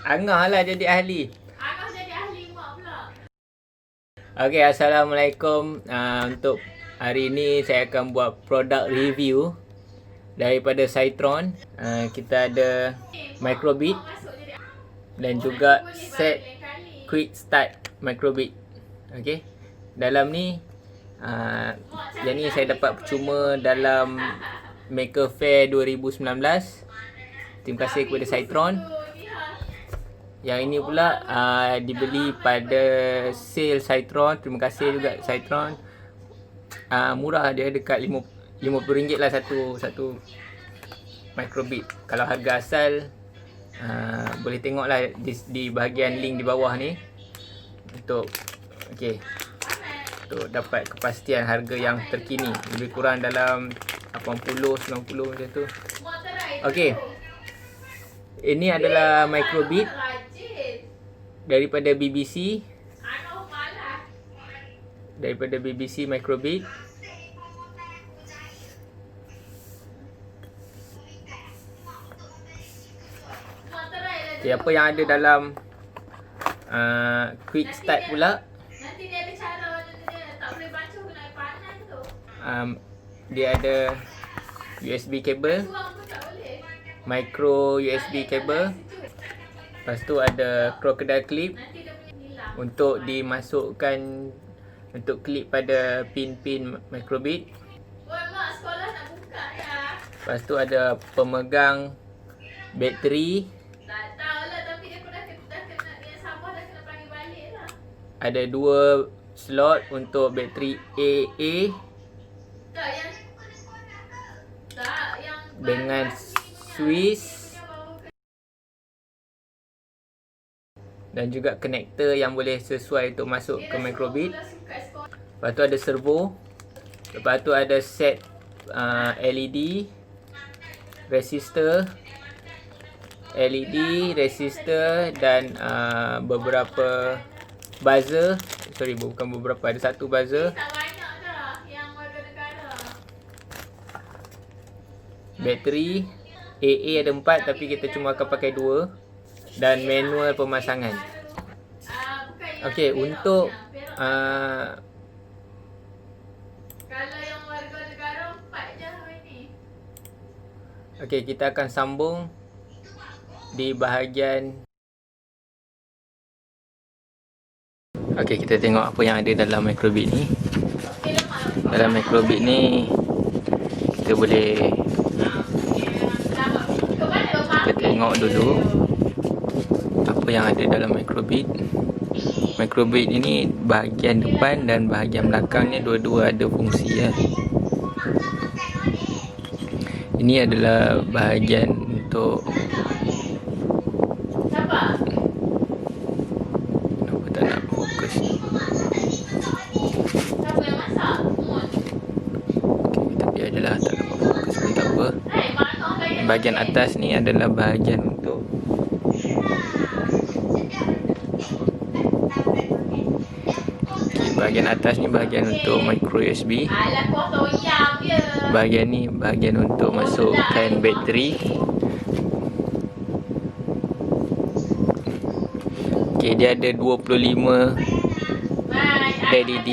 Angah lah jadi ahli. Angah jadi ahli mak pula. Okey, Assalamualaikum. Untuk hari ini saya akan buat produk review daripada Cytron. Kita ada microbit dan juga set quick start microbit. Okey. Dalam ni yang ni saya dapat percuma dalam Maker Faire 2019. Terima kasih kepada Cytron. Yang ini pula dibeli pada sale Cytron. Terima kasih juga Cytron. Murah, dia dekat RM50 lah satu microbit. Kalau harga asal boleh tengok lah di bahagian link di bawah ni untuk untuk dapat kepastian harga yang terkini, lebih kurang dalam 80-90 macam tu. Okey, ini adalah microbit daripada BBC. Daripada BBC microbit. Okay, apa yang ada dalam quick start pula? Nanti dia ada cara dia tak boleh baca kena air panas tu. Dia ada USB kabel, Suang pun tak boleh. micro USB kabel. Lepas tu ada crocodile clip Nanti dia boleh hilang. untuk dimasukkan, untuk klip pada pin-pin microbit. Oi mak, sekolah nak buka dah. Lepas tu ada pemegang bateri. Tak tahulah, tapi dia dah kena dia sabar dah kena panggil balik lah. Ada 2 slot untuk bateri AA Tak yang tak yang dengan Swiss, dan juga konektor yang boleh sesuai untuk masuk ke microbit. Lepas tu ada servo. Lepas tu ada set LED, resistor, dan beberapa buzzer. Sorry, bukan beberapa, ada satu buzzer. tak banyak dah yang warga negara. Bateri AA ada 4 tapi kita cuma akan pakai 2, dan manual pemasangan. Okey, untuk Kalau yang warga negara 4 je hari ni. okey, kita akan sambung di bahagian. Okey, kita tengok apa yang ada dalam microbit ni. Dalam microbit ni kita boleh kita tengok dulu apa yang ada dalam microbit. Microbit ini bahagian depan dan bahagian belakangnya dua-dua ada fungsi ya. Ini adalah bahagian untuk Siapa? kenapa tak nak fokus. Siapa yang masak? Mun. Okey, tapi adalah tak dapat fokus pun tak apa. Mana orang Bahagian atas ni adalah bahagian untuk bahagian atas ni bahagian untuk micro USB. Alah kau toyang dia. Bahagian ni bahagian untuk masukkan bateri. Okey, dia ada 25 LED,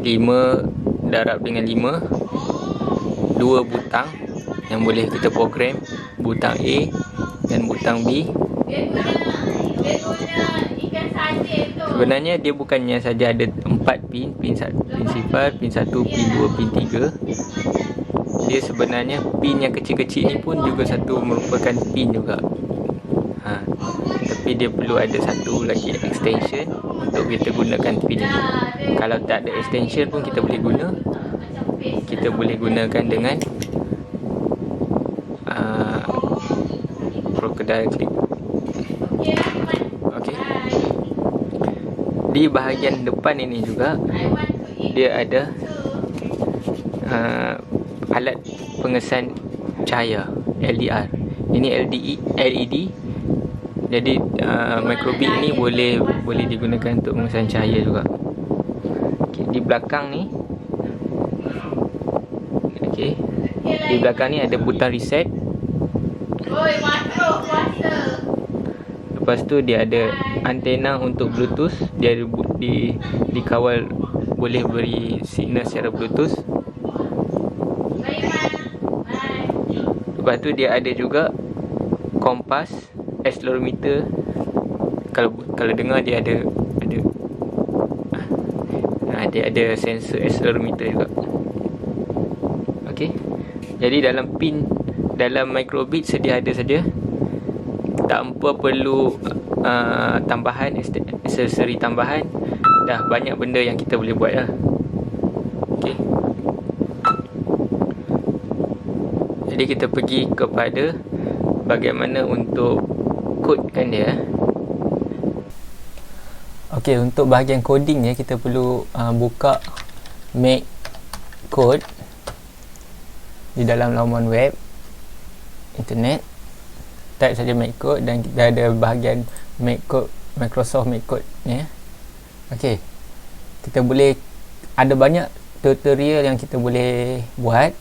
5 darab dengan 5, 2 butang yang boleh kita program, butang A dan butang B. Dia guna ikan sarden tu. Sebenarnya dia bukannya saja ada 4 pin, pin sifar, pin 1, pin 2, pin 3. Dia sebenarnya pin yang kecil-kecil ni pun juga satu merupakan pin juga. Tapi dia perlu ada satu lagi extension untuk kita gunakan pin ini. Kalau tak ada extension pun kita boleh guna. Kita boleh gunakan dengan crocodile clip. Okey. Di bahagian depan ini juga dia ada alat pengesan cahaya LDR. Ini LED. Jadi microbit ini boleh digunakan untuk pengesan cahaya juga. Okay, di belakang ni okey, 1. Di belakang ni ada butang reset. Oi, masuk puasa. Lepas tu dia ada antena untuk Bluetooth. Dia ada dikawal, boleh beri signal secara Bluetooth. Bye, Ma. Bye. Lepas tu dia ada juga kompas, accelerometer. Kalau dengar dia ada dia ada sensor accelerometer juga. Okey. Jadi dalam microbit sedia ada saja. Tanpa perlu tambahan aksesori tambahan. Dah banyak benda yang kita boleh buat lah. Okey. Jadi kita pergi kepada bagaimana untuk codekan dia. Okey, untuk bahagian coding ni kita perlu buka make code di dalam laman web internet. Type saja make code dan kita ada bahagian make code, Microsoft make code ni. Okey. Kita boleh ada banyak tutorial yang kita boleh buat.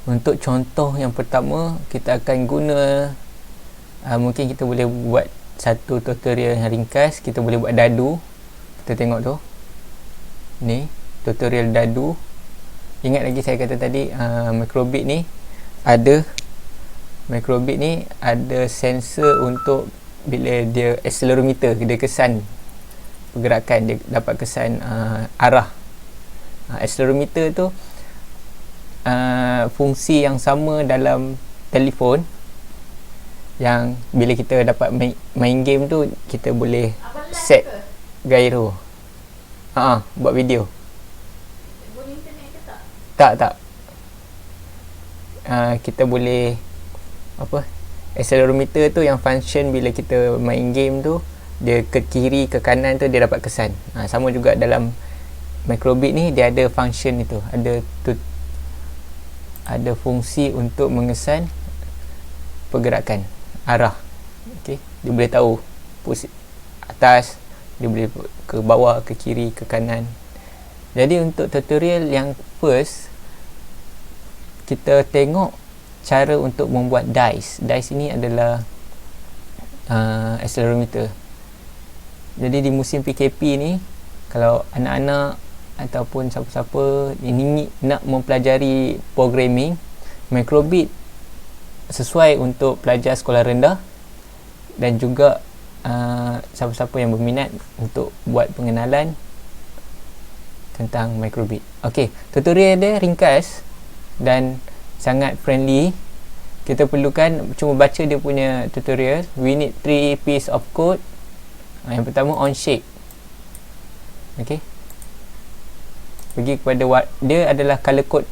Untuk contoh yang pertama, kita akan guna mungkin kita boleh buat satu tutorial yang ringkas. Kita boleh buat dadu. Kita tengok tu. Ni tutorial dadu. Ingat lagi saya kata tadi microbit ni ada sensor untuk bila dia accelerometer, dia kesan pergerakan, dia dapat kesan arah. Accelerometer tu fungsi yang sama dalam telefon, yang bila kita dapat main game tu kita boleh set gyro. Buat video. Bunyi internet ke tak? Tak. Kita boleh accelerometer tu yang function bila kita main game tu, dia ke kiri ke kanan tu dia dapat kesan. Sama juga dalam microbit ni, dia ada function itu, ada fungsi untuk mengesan pergerakan arah. Okey, dia boleh tahu atas, dia boleh ke bawah, ke kiri, ke kanan. Jadi untuk tutorial yang first, kita tengok cara untuk membuat dice. Dice ini adalah accelerometer. Jadi di musim PKP ni, kalau anak-anak ataupun siapa-siapa ini nak mempelajari programming, microbit sesuai untuk pelajar sekolah rendah dan juga siapa-siapa yang berminat untuk buat pengenalan tentang microbit. Okey, tutorial dia ringkas dan sangat friendly. Kita perlukan cuma baca dia punya tutorial. We need 3 piece of code. Yang pertama Onshape. Okey, pergi kepada dia adalah color code,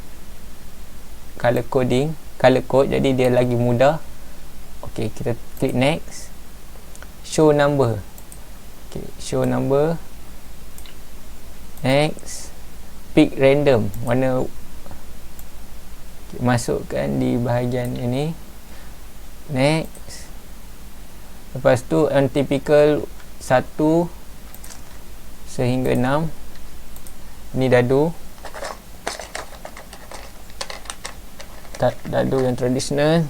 color coding, color code, jadi dia lagi mudah. Okey, kita klik next. Show number. Okey, show number. Next. Pick random. Warna. Okay, masukkan di bahagian ini. Next. Lepas tu untypical 1 sehingga 6. Ini dadu. Dadu yang tradisional.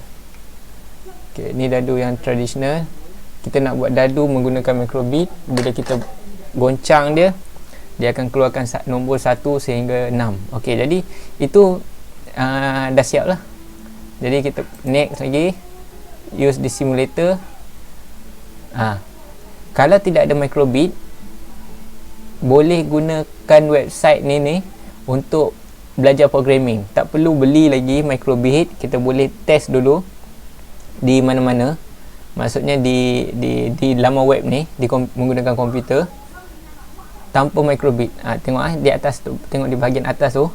Okey, ni dadu yang tradisional. Kita nak buat dadu menggunakan microbit. Bila kita goncang dia akan keluarkan nombor 1 sehingga 6. Okey, jadi itu dah siap lah. Jadi kita next lagi. Use the simulator. Kalau tidak ada microbit, boleh gunakan website ni untuk belajar programming. Tak perlu beli lagi microbit. Kita boleh test dulu di mana-mana. Maksudnya di laman web ni, menggunakan komputer tanpa microbit. Tengok di atas tu, tengok di bahagian atas tu,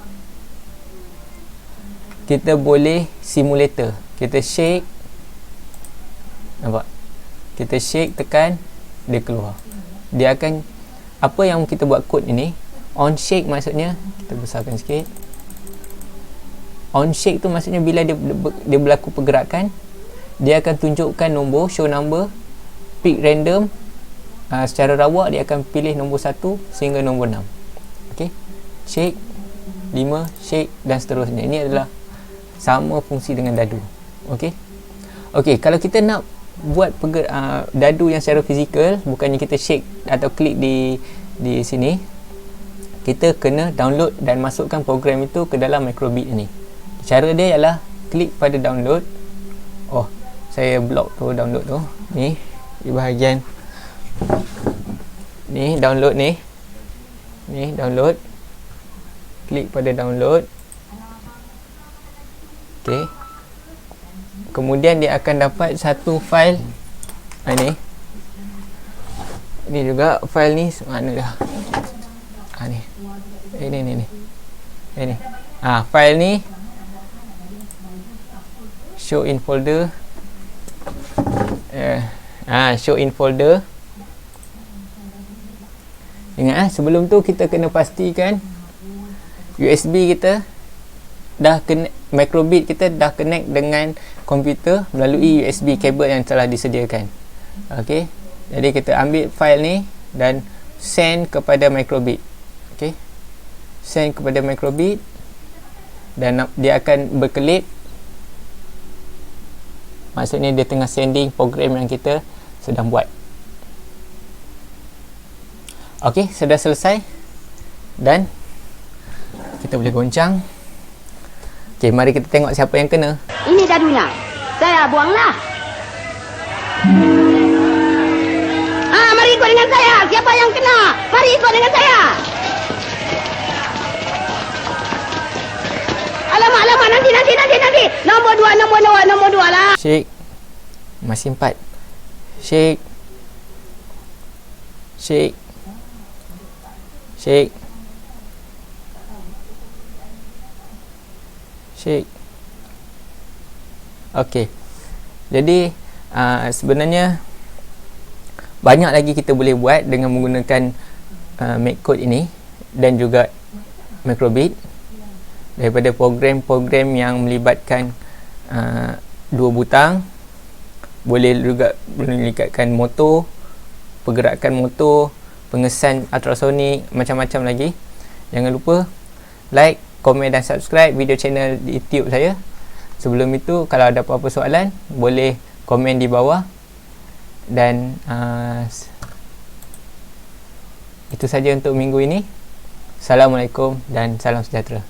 kita boleh simulator. Kita shake, nampak? Kita shake, tekan, dia keluar. Dia akan, apa yang kita buat kod ini, on shake maksudnya, kita besarkan sikit. On shake tu maksudnya bila dia berlaku pergerakan, dia akan tunjukkan nombor, show number, pick random. Secara rawak dia akan pilih nombor 1 sehingga nombor 6. Okey, shake 5, shake dan seterusnya. Ini adalah sama fungsi dengan dadu. Okey, kalau kita nak buat dadu yang secara fizikal, bukannya kita shake atau klik di sini. Kita kena download dan masukkan program itu ke dalam Microbit ni. Cara dia ialah klik pada download. Oh, saya block tu download tu. Ni di bahagian ni download ni. Ni download. Klik pada download. Okey. Kemudian dia akan dapat satu file. Ni. Ni juga file ni mana dah? Ni. Ni. Ini. File ni show in folder. Show in folder. Ingat sebelum tu kita kena pastikan USB kita dah connect, Microbit kita dah connect dengan komputer melalui USB kabel yang telah disediakan. Okey. Jadi kita ambil file ni dan send kepada Microbit. Okey. Send kepada Microbit dan dia akan berkelip. Maksudnya dia tengah sending program yang kita sedang buat. Okey, sudah selesai. Dan kita boleh goncang. Okey, mari kita tengok siapa yang kena. Ini dadunya. Saya buanglah. Mari ikut dengan saya. Siapa yang kena? Mari ikut dengan saya. Alamak, nanti. Nombor dua lah. Shake. Masih 4. Shake. Okey. Jadi sebenarnya banyak lagi kita boleh buat dengan menggunakan MacCode ini dan juga Microbit. Daripada program-program yang melibatkan dua butang, boleh juga melibatkan motor, pergerakan motor, pengesan ultrasonik, macam-macam lagi. Jangan lupa like, komen dan subscribe video channel di YouTube saya. Sebelum itu, kalau ada apa-apa soalan, boleh komen di bawah. Dan itu saja untuk minggu ini. Assalamualaikum dan salam sejahtera.